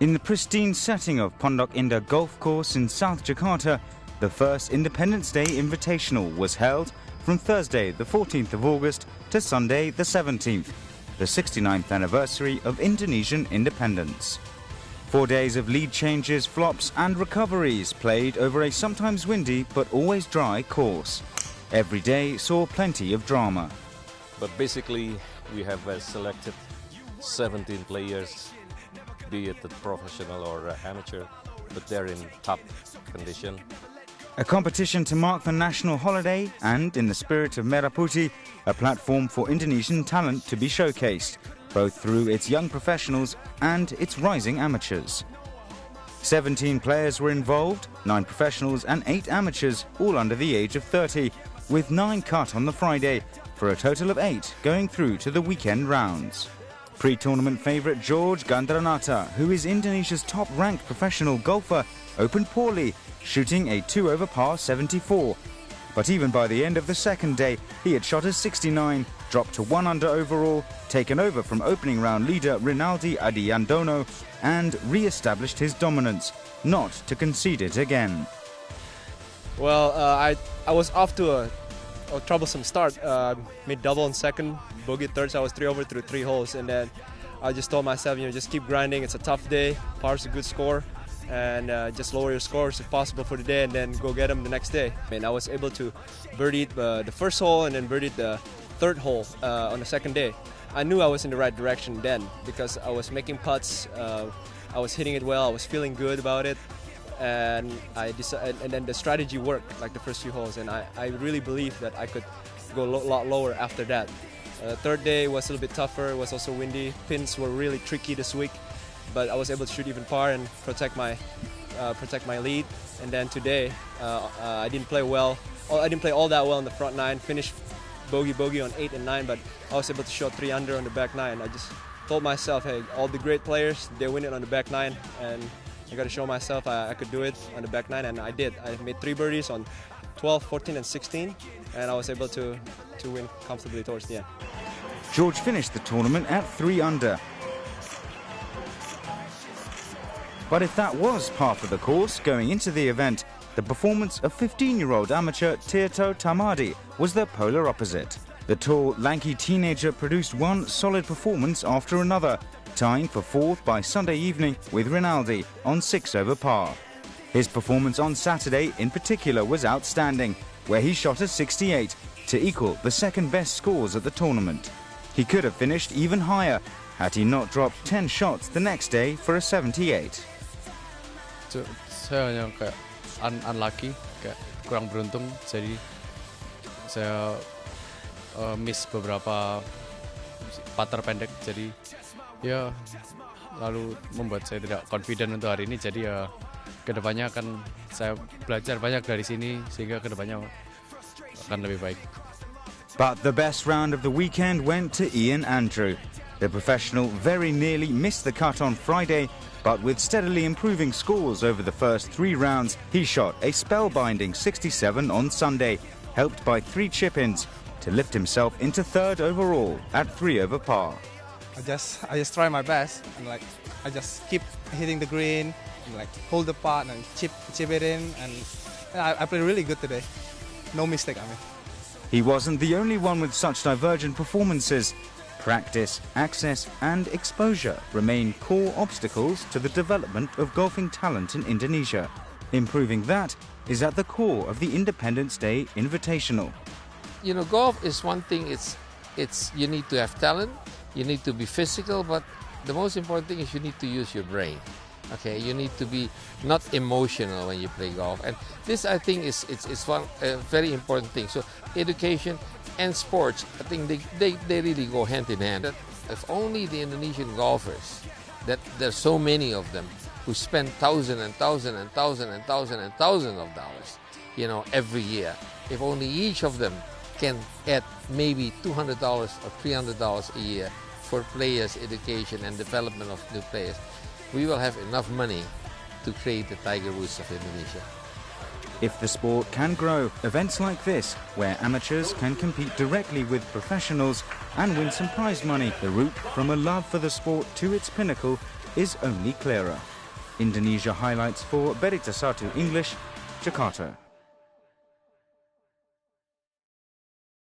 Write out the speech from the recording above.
In the pristine setting of Pondok Indah Golf Course in South Jakarta, the first Independence Day Invitational was held from Thursday the 14th of August to Sunday the 17th, the 69th anniversary of Indonesian independence. 4 days of lead changes, flops and recoveries played over a sometimes windy but always dry course. Every day saw plenty of drama. But basically we have selected 17 players, be it a professional or amateur, but they're in top condition. A competition to mark the national holiday and, in the spirit of Merah Putih, a platform for Indonesian talent to be showcased, both through its young professionals and its rising amateurs. 17 players were involved, 9 professionals and 8 amateurs, all under the age of 30, with 9 cut on the Friday, for a total of 8 going through to the weekend rounds. Pre-tournament favourite George Gandranata, who is Indonesia's top-ranked professional golfer, opened poorly, shooting a 2-over par 74. But even by the end of the second day, he had shot a 69, dropped to 1 under overall, taken over from opening round leader Rinaldi Adiandono, and re-established his dominance, not to concede it again. Well, I was off to a troublesome start. Made double on second, bogey third, so I was 3 over through 3 holes, and then I just told myself, just keep grinding. It's a tough day. Par's a good score, and just lower your scores if possible for the day, and then go get them the next day. And I was able to birdie the first hole and then birdie the third hole on the second day. I knew I was in the right direction then because I was making putts. I was hitting it well. I was feeling good about it. And and then the strategy worked like the first few holes, and I really believe that I could go a lot lower after that. Third day was a little bit tougher. It was also windy. Pins were really tricky this week, but I was able to shoot even par and protect my lead. And then today I didn't play well. I didn't play all that well on the front 9. Finished bogey on 8 and 9, but I was able to shoot 3 under on the back 9. I just told myself, hey, all the great players, they win it on the back 9, and I got to show myself I could do it on the back 9, and I did. I made 3 birdies on 12, 14, and 16, and I was able to win comfortably towards the end. George finished the tournament at 3 under. But if that was part of the course going into the event, the performance of 15-year-old amateur Tirto Tamadi was the polar opposite. The tall, lanky teenager produced one solid performance after another, tying for 4th by Sunday evening with Rinaldi on 6 over par. His performance on Saturday in particular was outstanding, where he shot a 68 to equal the second best scores at the tournament. He could have finished even higher had he not dropped 10 shots the next day for a 78. Saya hanya kayak unlucky, kayak kurang beruntung, jadi saya miss beberapa putter pendek, jadi ya lalu membuat saya tidak confident untuk hari ini. Jadi ya kedepannya akan saya belajar banyak dari sini sehingga kedepannya akan lebih baik. But the best round of the weekend went to Ian Andrew. The professional very nearly missed the cut on Friday, but with steadily improving scores over the first 3 rounds, he shot a spellbinding 67 on Sunday, helped by 3 chip-ins to lift himself into 3rd overall at 3 over par. I just try my best, and I just keep hitting the green, and hold the putt and chip it in, and I played really good today. No mistake, I mean. He wasn't the only one with such divergent performances. Practice, access and exposure remain core obstacles to the development of golfing talent in Indonesia. Improving that is at the core of the Independence Day Invitational. Golf is one thing, you need to have talent, you need to be physical, but the most important thing is you need to use your brain. Okay, you need to be not emotional when you play golf, and this I think is one very important thing. So education and sports, I think they really go hand in hand. If only the Indonesian golfers, that there's so many of them who spend thousands and thousands and thousands and thousands and thousands of dollars, every year. If only each of them can add maybe $200 or $300 a year for players' education and development of new players, we will have enough money to create the Tiger Woods of Indonesia. If the sport can grow, events like this, where amateurs can compete directly with professionals and win some prize money, the route from a love for the sport to its pinnacle is only clearer. Indonesia highlights for Berita Satu English, Jakarta.